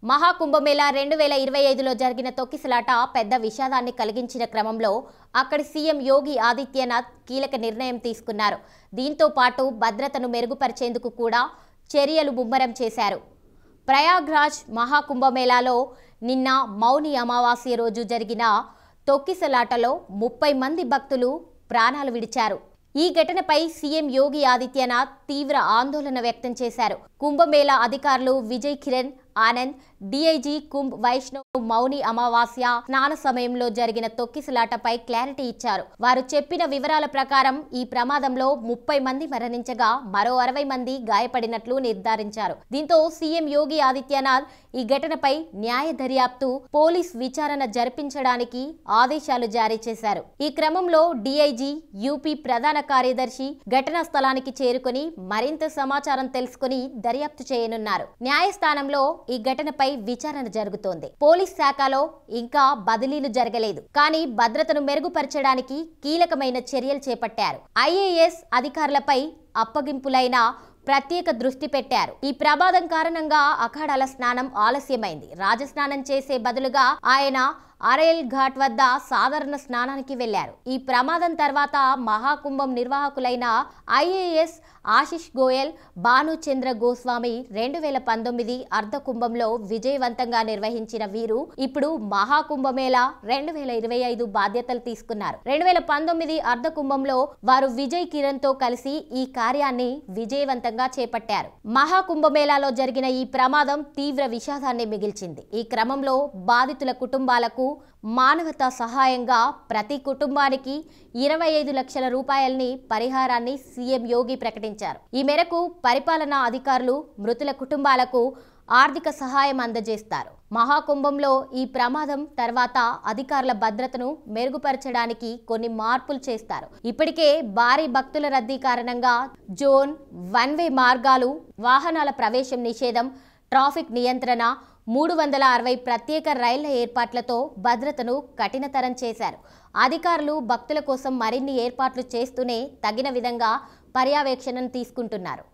మహాకుంభమేళా 2025లో జరిగిన తొక్కిసలాట పెద్ద విషాదాన్ని కలిగించిన క్రమంలో అక్కడి సీఎం యోగి ఆదిత్యనాథ్ కీలక నిర్ణయం తీసుకున్నారు. దీంతో పాటు భద్రతను మెరుగుపరిచేందుకు కూడా చర్యలు ముమ్మరం చేశారు. ప్రయాగ్రాజ్ మహాకుంభమేళాలో నిన్న మౌని అమావాస్య రోజు జరిగిన తొక్కిసలాటలో 30 మంది భక్తులు ప్రాణాలు విడిచారు. ఈ ఘటనపై సీఎం యోగి ఆదిత్యనాథ్ తీవ్ర ఆందోళన వ్యక్తం చేశారు. కుంభమేళా అధికారులు విజయ్ కిరణ్ ఆనంద్, డీఐజీ కుంభ్ వైష్ణవ్ మౌని అమావాస్య స్నాన సమయంలో జరిగిన తొక్కిసలాటపై క్లారిటీ ఇచ్చారు. వారు చెప్పిన వివరాల ప్రకారం ఈ ప్రమాదంలో 30 మంది మరణించగా మరో 60 మంది గాయపడినట్లు నిర్ధారించారు. దీంతో సీఎం యోగి ఆదిత్యనాథ్ ఈ ఘటనపై న్యాయ దర్యాప్తు, పోలీస్ విచారణ జరిపించడానికి ఆదేశాలు జారీ చేశారు. ఈ క్రమంలో డీఐజీ, యూపీ ప్రధాన కార్యదర్శి ఘటనా స్థలానికి చేరుకుని మరింత సమాచారం తెలుసుకుని దర్యాప్తు చేయనున్నారు. న్యాయస్థానంలో ఈ ఘటనపై విచారణ జరుగుతోంది. పోలీస్ శాఖలో ఇంకా బదిలీలు జరగలేదు, కానీ భద్రతను మెరుగుపరచడానికి కీలకమైన చర్యలు చేపట్టారు. ఐఏఎస్ అధికారులపై అప్పగింపులైన ప్రత్యేక దృష్టి పెట్టారు. ఈ ప్రమాదం కారణంగా అఖాడాల స్నానం ఆలస్యమైంది. రాజస్నానం చేసే బదులుగా ఆయన అరేల్ ఘాట్ వద్ద సాధారణ స్నానానికి వెళ్లారు. ఈ ప్రమాదం తర్వాత మహాకుంభం నిర్వాహకులైన ఐఏఎస్ ఆశిష్ గోయల్, భానుచంద్ర గోస్వామి 2019 అర్ధకుంభంలో విజయవంతంగా నిర్వహించిన వీరు ఇప్పుడు మహాకుంభమేళా 2025 బాధ్యతలు తీసుకున్నారు. 2019 అర్ధకుంభంలో వారు విజయ్ కిరణ్ తో కలిసి ఈ కార్యాన్ని విజయవంతంగా చేపట్టారు. మహాకుంభమేళాలో జరిగిన ఈ ప్రమాదం తీవ్ర విషాదాన్ని మిగిల్చింది. ఈ క్రమంలో బాధితుల కుటుంబాలకు మానవతా సహాయంగా ప్రతి కుటుంబానికి 25 లక్షల రూపాయలని పరిహారాన్ని సీఎం యోగి ప్రకటించారు. ఈ మేరకు పరిపాలనా అధికారులు మృతుల కుటుంబాలకు ఆర్థిక సహాయం అందజేస్తారు. మహాకుంభంలో ఈ ప్రమాదం తర్వాత అధికారుల భద్రతను మెరుగుపరచడానికి కొన్ని మార్పులు చేస్తారు. ఇప్పటికే భారీ భక్తుల రద్దీ కారణంగా జోన్, 1 వే మార్గాలు, వాహనాల ప్రవేశం నిషేధం, ట్రాఫిక్ నియంత్రణ, 360 ప్రత్యేక రైళ్ల ఏర్పాట్లతో భద్రతను కఠినతరం చేశారు. అధికారులు భక్తుల కోసం మరిన్ని ఏర్పాట్లు చేస్తూనే తగిన విధంగా పర్యవేక్షణను తీసుకుంటున్నారు.